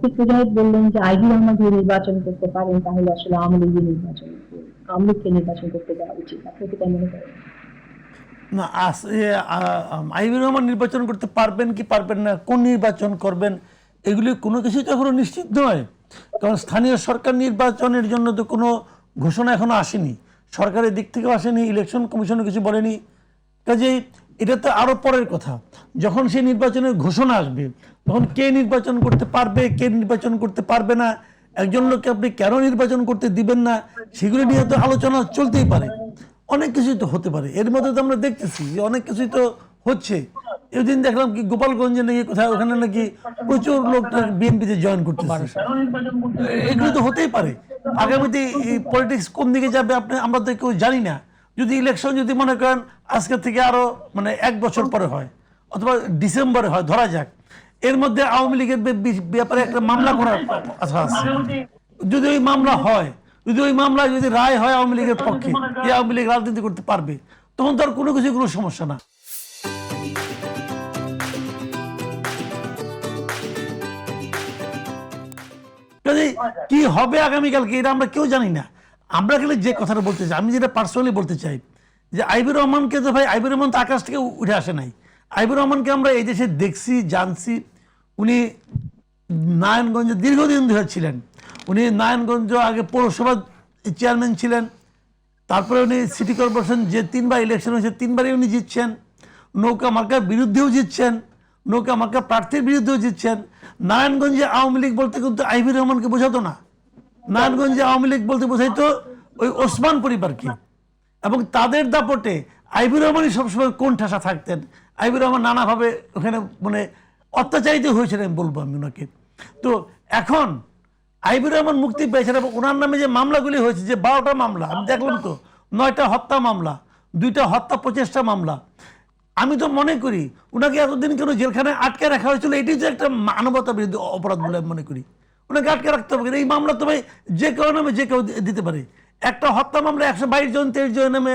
আতিক মুজাহিদ বললেন যে আইভি রহমান যদি নির্বাচন করতে পারেন তাহলে আসলে আওয়ামী লীগের নির্বাচন আওয়ামী লীগকে নির্বাচন করতে দেওয়া উচিত। আপনি কি তাই মনে করেন? না, আইবুর রহমান নির্বাচন করতে পারবেন কি পারবেন না, কোন নির্বাচন করবেন, এগুলি কোনো কিছুই তো এখনো নিশ্চিত নয়। কারণ স্থানীয় সরকার নির্বাচনের জন্য তো কোনো ঘোষণা এখনো আসেনি, সরকারের দিক থেকেও আসেনি, ইলেকশন কমিশনও কিছু বলেনি। কাজেই এটা তো আরও পরের কথা। যখন সেই নির্বাচনের ঘোষণা আসবে তখন কে নির্বাচন করতে পারবে, কে নির্বাচন করতে পারবে না, একজন লোককে আপনি কেন নির্বাচন করতে দিবেন না, সেগুলো নিয়ে তো আলোচনা চলতেই পারে। অনেক কিছুই তো হতে পারে, এর মধ্যে তো আমরা দেখতেছি যে অনেক কিছুই তো হচ্ছে। এদিন দেখলাম কি গোপালগঞ্জে নাকি কোথাও, ওখানে নাকি প্রচুর লোক বিএনপিতে জয়েন করতেছে। এগুলো তো হতেই পারে। আগামীতে এই পলিটিক্স কোন দিকে যাবে আমরা তো কেউ জানি না। যদি ইলেকশন যদি মনে করেন আজকে থেকে আরো মানে 1 বছর পরে হয় অথবা ডিসেম্বরে হয় ধরা যাক, এর মধ্যে আওয়ামী লীগের ব্যাপারে একটা মামলা করার কথা আছে। যদি ওই মামলা হয়, যদি ওই মামলায় যদি রায় হয় আওয়ামী লীগের পক্ষে, যে আওয়ামী লীগ রাজনীতি করতে পারবে, তখন তো আর কোনো কিছু কোনো সমস্যা না। কাজে কি হবে আগামীকালকে এটা আমরা কেউ জানি না। আমরা খালি যে কথাটা বলতে চাই, আমি যেটা পার্সোনালি বলতে চাই, যে আইবুর রহমানকে তো ভাই, আইবুর রহমান তো আকাশ থেকে উঠে আসে নাই। আইবুর রহমানকে আমরা এই দেশে দেখছি, জানছি। উনি নারায়ণগঞ্জে দীর্ঘদিন ধরে ছিলেন। উনি নারায়ণগঞ্জ আগে পৌরসভার চেয়ারম্যান ছিলেন, তারপরে উনি সিটি কর্পোরেশন যে 3বার ইলেকশন হয়েছে 3বারই উনি জিতছেন। নৌকা মার্কার বিরুদ্ধেও জিতছেন, নৌকা মার্কা প্রার্থীর বিরুদ্ধেও জিতছেন। নারায়ণগঞ্জে আওয়ামী লীগ বলতে কিন্তু আইভি রহমানকে বোঝাতো না। নারায়ণগঞ্জে আওয়ামী লীগ বলতে বোঝাইতো ওই ওসমান পরিবারকে, এবং তাদের দাপটে আইভি রহমানই সবসময় কোন ঠাসা থাকতেন। আইভি রহমান নানাভাবে ওখানে মানে অত্যাচারিত হয়েছিলেন বলবো আমি ওনাকে। তো এখন আইবুর রহমান মুক্তি পেয়েছেন এবং ওনার নামে যে মামলাগুলি হয়েছে, যে 12টা মামলা আমি দেখলাম, তো 9টা হত্যা মামলা, 2টা হত্যা প্রচেষ্টা মামলা। আমি তো মনে করি ওনাকে এতদিন কেন জেলখানায় আটকে রাখা হয়েছিল, এটি যে একটা মানবতা বিরোধী অপরাধ বলে আমি মনে করি। ওনাকে আটকে রাখতে হবে, এই মামলা তো ভাই যে কেউ নামে যে কেউ দিতে পারে। একটা হত্যা মামলা 122 জন 23 জন নামে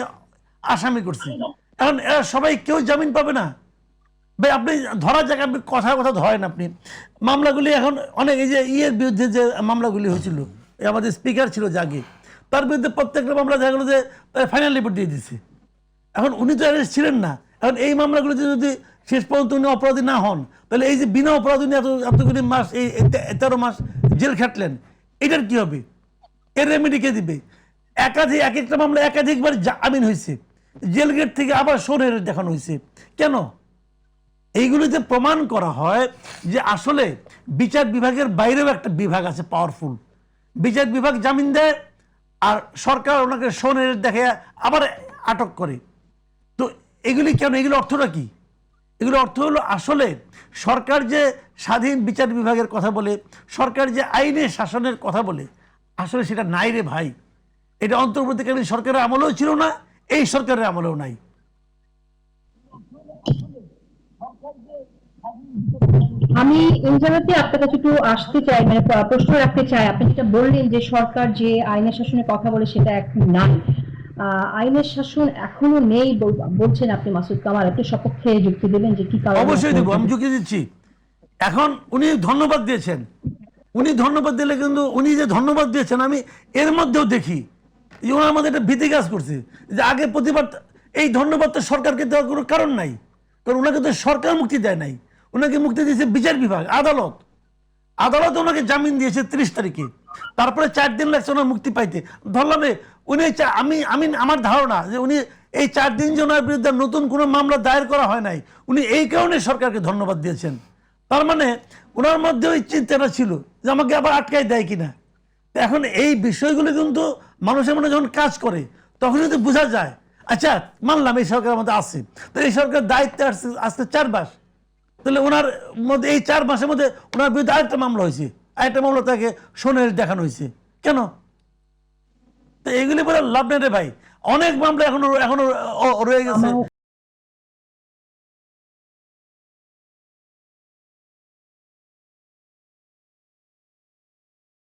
আসামি করছে। এখন এরা সবাই কেউ জামিন পাবে না ভাই। আপনি ধরা যাক, আপনি কথা কথা ধরেন আপনি মামলাগুলি এখন অনেক, এই যে ইয়ের বিরুদ্ধে যে মামলাগুলি হয়েছিল, আমাদের স্পিকার ছিল জাগে, তার বিরুদ্ধে প্রত্যেকটা মামলা দেখা গেলো যে ফাইনাল রিপোর্ট দিয়ে দিচ্ছে। এখন উনি তো অ্যারেস্ট ছিলেন না। এখন এই মামলাগুলিতে যদি শেষ পর্যন্ত উনি অপরাধী না হন, তাহলে এই যে বিনা অপরাধী উনি এতগুলি মাস, এই 13 মাস জেল খাটলেন, এটার কি হবে? এর রেমেডি কে দিবে? এক একটা মামলা একাধিকবার জামিন হয়েছে, জেল গেট থেকে আবার সোনের দেখানো হয়েছে। কেন? এইগুলিতে প্রমাণ করা হয় যে আসলে বিচার বিভাগের বাইরেও একটা বিভাগ আছে পাওয়ারফুল। বিচার বিভাগ জামিন দেয় আর সরকার ওনাকে সোনের দেখে আবার আটক করে। তো এগুলি কেন? এগুলো অর্থটা কি? এগুলো অর্থ হলো আসলে সরকার যে স্বাধীন বিচার বিভাগের কথা বলে, সরকার যে আইনে শাসনের কথা বলে, আসলে সেটা নাই রে ভাই। এটা অন্তর্বর্তীকালীন সরকারের আমলেও ছিল না, এই সরকারের আমলেও নাই। আমি এই জায়গাতে আপনার কাছে একটু আসতে চাই, মানে প্রশ্ন রাখতে চাই। আপনি যেটা বললেন যে সরকার যে আইনের শাসনের কথা বলে সেটা এখন নাই, আইনের শাসন এখনো নেই বলছেন আপনি মাসুদ কামাল। আপনি সপক্ষে যুক্তি দেবেন যে কি কারণে? অবশ্যই দেবো, আমি যুক্তি দিচ্ছি। এখন উনি ধন্যবাদ দিয়েছেন, উনি ধন্যবাদ দিলে কিন্তু উনি যে ধন্যবাদ দিয়েছেন আমি এর মধ্যেও দেখি যে ওনার মধ্যে একটা ভীতি কাজ করছে, যে আগে প্রতিবার এই ধন্যবাদ তো সরকারকে দেওয়ার কোনো কারণ নাই, কারণ ওনাকে তো সরকার মুক্তি দেয় নাই। ওনাকে মুক্তি দিয়েছে বিচার বিভাগ, আদালত। আদালত ওনাকে জামিন দিয়েছে 30 তারিখে, তারপরে 4 দিন লাগছে ওনার মুক্তি পাইতে। ধরলাম উনি আমি আমার ধারণা যে উনি এই 4 দিন যে ওনার বিরুদ্ধে নতুন কোনো মামলা দায়ের করা হয় নাই, উনি এই কারণে সরকারকে ধন্যবাদ দিয়েছেন। তার মানে ওনার মধ্যে ওই চিন্তাটা ছিল যে আমাকে আবার আটকাই দেয় কিনা। এখন এই বিষয়গুলো কিন্তু মানুষের মনে যখন কাজ করে তখন যদি বোঝা যায়, আচ্ছা মানলাম এই সরকার আমাদের আছে, তো এই সরকার দায়িত্বে আসতে 4 মাস, তাহলে ওনার মধ্যে এই 4 মাসের মধ্যে ওনার বিরুদ্ধে আরেকটা মামলা হয়েছে, আরেকটা মামলা তাকে সোনের দেখানো হয়েছে কেন? তো এইগুলি বলে লাভ নেই রে ভাই। অনেক মামলা এখনো রয়ে গেছে।